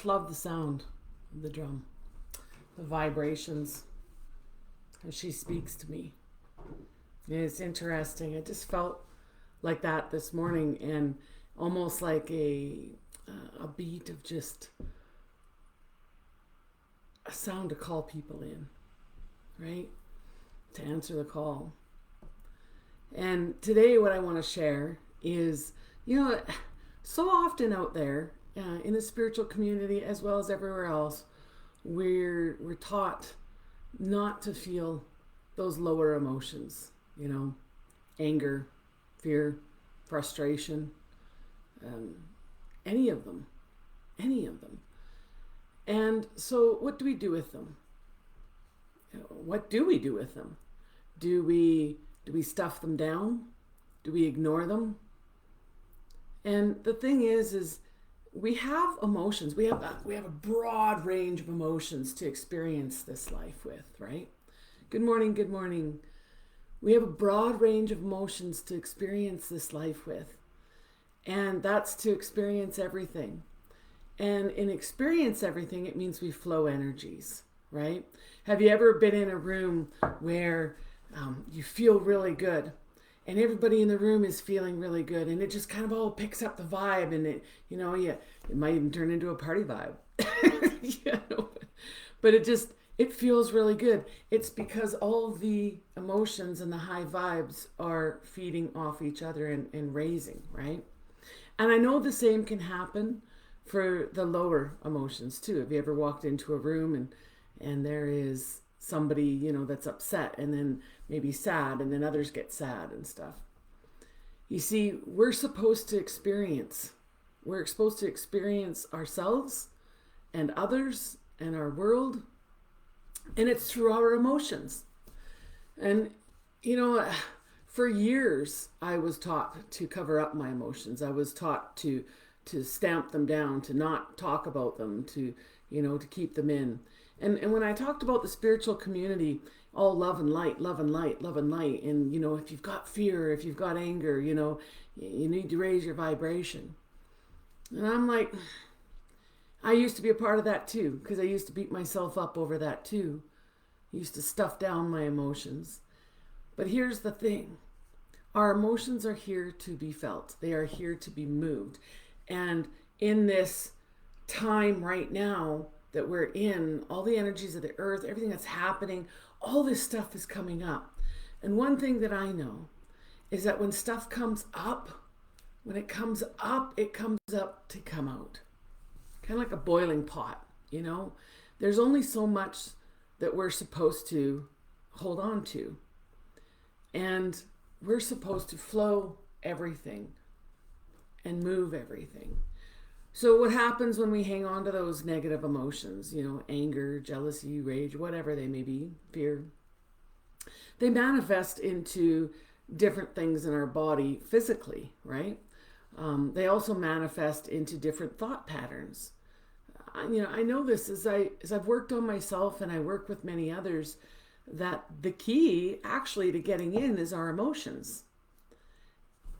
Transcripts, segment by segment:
just love the sound of the drum, the vibrations as she speaks to me. And it's interesting. I just felt like that this morning, and almost like a beat of just a sound to call people in, right? To answer the call. And today what I want to share is, so often out there in the spiritual community as well as everywhere else, we're taught not to feel those lower emotions, anger, fear, frustration, any of them. And so what do we do with them? What do we do with them? Do we stuff them down? Do we ignore them? And the thing is we have emotions. We have a broad range of emotions to experience this life with, right? Good morning, good morning. We have a broad range of emotions to experience this life with. And that's to experience everything. And in experience everything, it means we flow energies, right? Have you ever been in a room where you feel really good and everybody in the room is feeling really good, and it just kind of all picks up the vibe, and it might even turn into a party vibe. But it feels really good. It's because all the emotions and the high vibes are feeding off each other and raising, right? And I know the same can happen for the lower emotions too. Have you ever walked into a room and there is somebody, that's upset, and then maybe sad, and then others get sad and stuff? You see, we're supposed to experience ourselves and others and our world, and it's through our emotions. And, for years, I was taught to cover up my emotions. I was taught to stamp them down, to not talk about them, to keep them in. And when I talked about the spiritual community, all love and light, love and light, love and light. And, if you've got fear, if you've got anger, you need to raise your vibration. And I'm like, I used to be a part of that too, because I used to beat myself up over that too. I used to stuff down my emotions. But here's the thing. Our emotions are here to be felt. They are here to be moved. And in this time right now that we're in, all the energies of the earth, everything that's happening, all this stuff is coming up. And one thing that I know is that when stuff comes up, it comes up to come out. Kind of like a boiling pot, There's only so much that we're supposed to hold on to. And we're supposed to flow everything and move everything. So what happens when we hang on to those negative emotions, anger, jealousy, rage, whatever they may be, fear? They manifest into different things in our body physically, right? They also manifest into different thought patterns. I know this as I've worked on myself, and I work with many others, that the key actually to getting in is our emotions,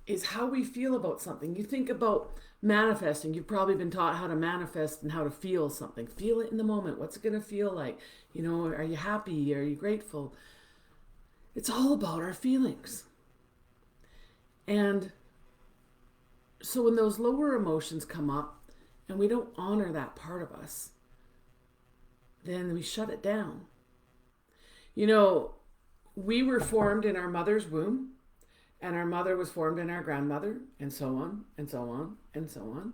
is how we feel about something. You think about manifesting. You've probably been taught how to manifest and how to feel something. Feel it in the moment. What's it going to feel like? Are you happy? Are you grateful? It's all about our feelings. And so when those lower emotions come up and we don't honor that part of us, then we shut it down. We were formed in our mother's womb, and our mother was formed in our grandmother, and so on, and so on, and so on.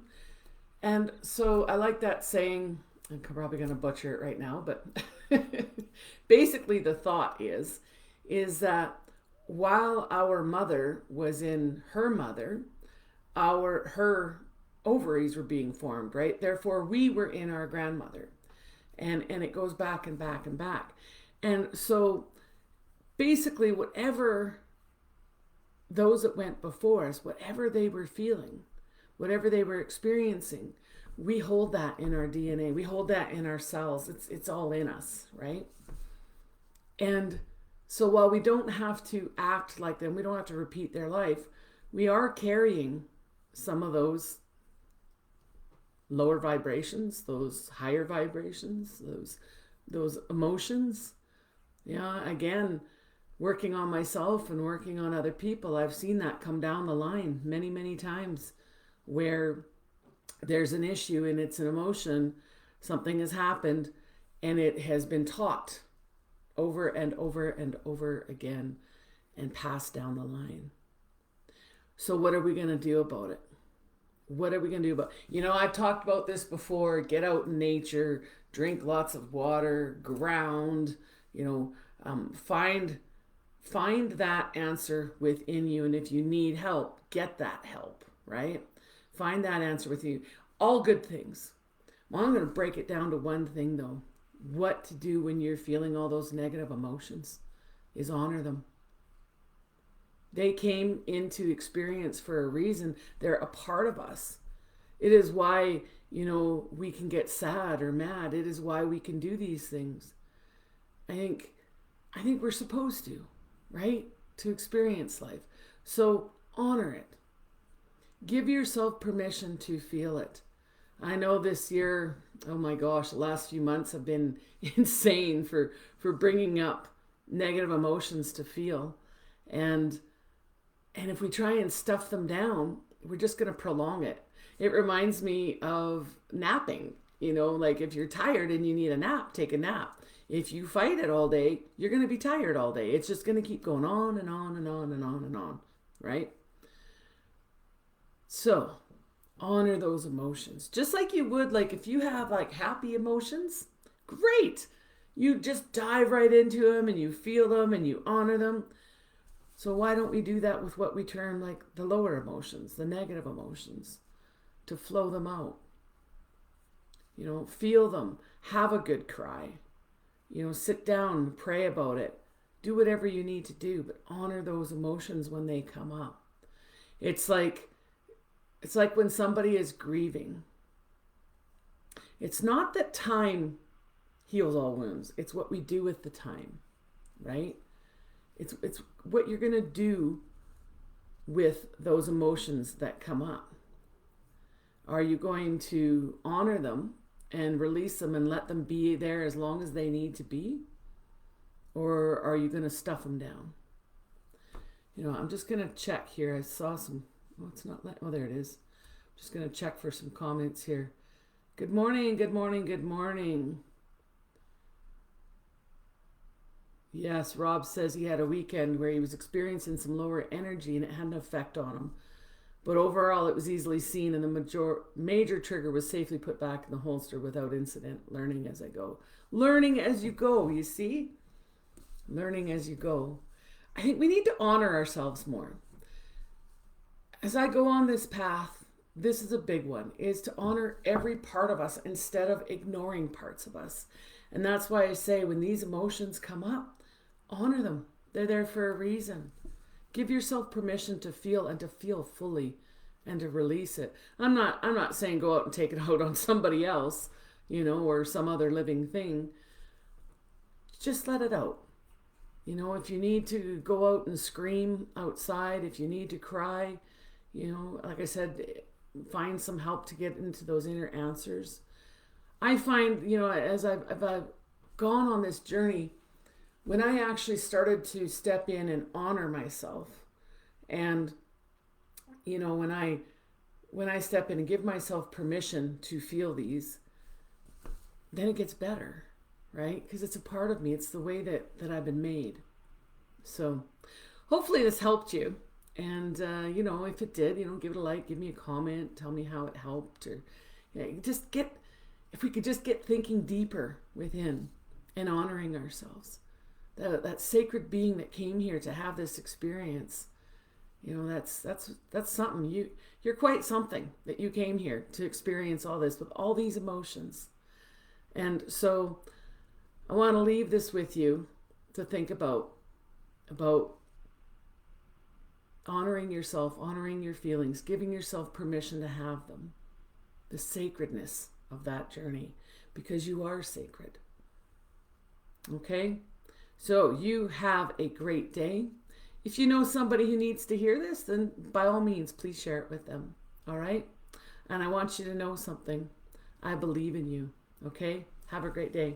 And so I like that saying. I'm probably going to butcher it right now, but basically the thought is that while our mother was in her mother, her ovaries were being formed, right? Therefore, we were in our grandmother. And it goes back and back and back. And so basically whatever those that went before us, whatever they were feeling, whatever they were experiencing, we hold that in our DNA. We hold that in our cells. It's all in us, right? And so while we don't have to act like them, we don't have to repeat their life, we are carrying some of those lower vibrations, those higher vibrations, those emotions. Yeah, again, working on myself and working on other people, I've seen that come down the line many, many times where there's an issue and it's an emotion, something has happened, and it has been taught over and over and over again and passed down the line. So what are we going to do about it? What are we going to do about it? I've talked about this before. Get out in nature, drink lots of water, ground, find that answer within you. And if you need help, get that help, right? Find that answer with you. All good things. Well, I'm going to break it down to one thing though. What to do when you're feeling all those negative emotions is honor them. They came into experience for a reason. They're a part of us. It is why, we can get sad or mad. It is why we can do these things. I think we're supposed to, right? To experience life. So honor it. Give yourself permission to feel it. I know this year, oh my gosh, the last few months have been insane for bringing up negative emotions to feel. And if we try and stuff them down, we're just going to prolong it. It reminds me of napping. Like if you're tired and you need a nap, take a nap. If you fight it all day, you're going to be tired all day. It's just going to keep going on and on and on and on and on, right? So honor those emotions. Just like you would, like if you have like happy emotions, great. You just dive right into them and you feel them and you honor them. So why don't we do that with what we term like the lower emotions, the negative emotions, to flow them out? Feel them, have a good cry, sit down, pray about it, do whatever you need to do, but honor those emotions when they come up. It's like when somebody is grieving. It's not that time heals all wounds. It's what we do with the time, right? It's what you're going to do with those emotions that come up. Are you going to honor them and release them and let them be there as long as they need to be? Or are you going to stuff them down? I'm just going to check here. I saw some, there it is. I'm just going to check for some comments here. Good morning, good morning, good morning. Yes, Rob says he had a weekend where he was experiencing some lower energy and it had an effect on him. But overall, it was easily seen and the major trigger was safely put back in the holster without incident. Learning as I go. Learning as you go, you see? Learning as you go. I think we need to honor ourselves more. As I go on this path, this is a big one, is to honor every part of us instead of ignoring parts of us. And that's why I say when these emotions come up, honor them. They're there for a reason. Give yourself permission to feel and to feel fully and to release it. I'm not saying go out and take it out on somebody else, or some other living thing. Just let it out. If you need to go out and scream outside, if you need to cry, like I said, find some help to get into those inner answers. I find, as I've gone on this journey, when I actually started to step in and honor myself, and when I step in and give myself permission to feel these, then it gets better, right? Because it's a part of me. It's the way that I've been made. So hopefully this helped you. And if it did, give it a like, give me a comment, tell me how it helped, or if we could just get thinking deeper within and honoring ourselves. That sacred being that came here to have this experience, that's something. You're quite something that you came here to experience all this with all these emotions. And so I want to leave this with you to think about honoring yourself, honoring your feelings, giving yourself permission to have them, the sacredness of that journey, because you are sacred. Okay? So you have a great day. If you know somebody who needs to hear this, then by all means, please share it with them. All right? And I want you to know something. I believe in you. Okay? Have a great day.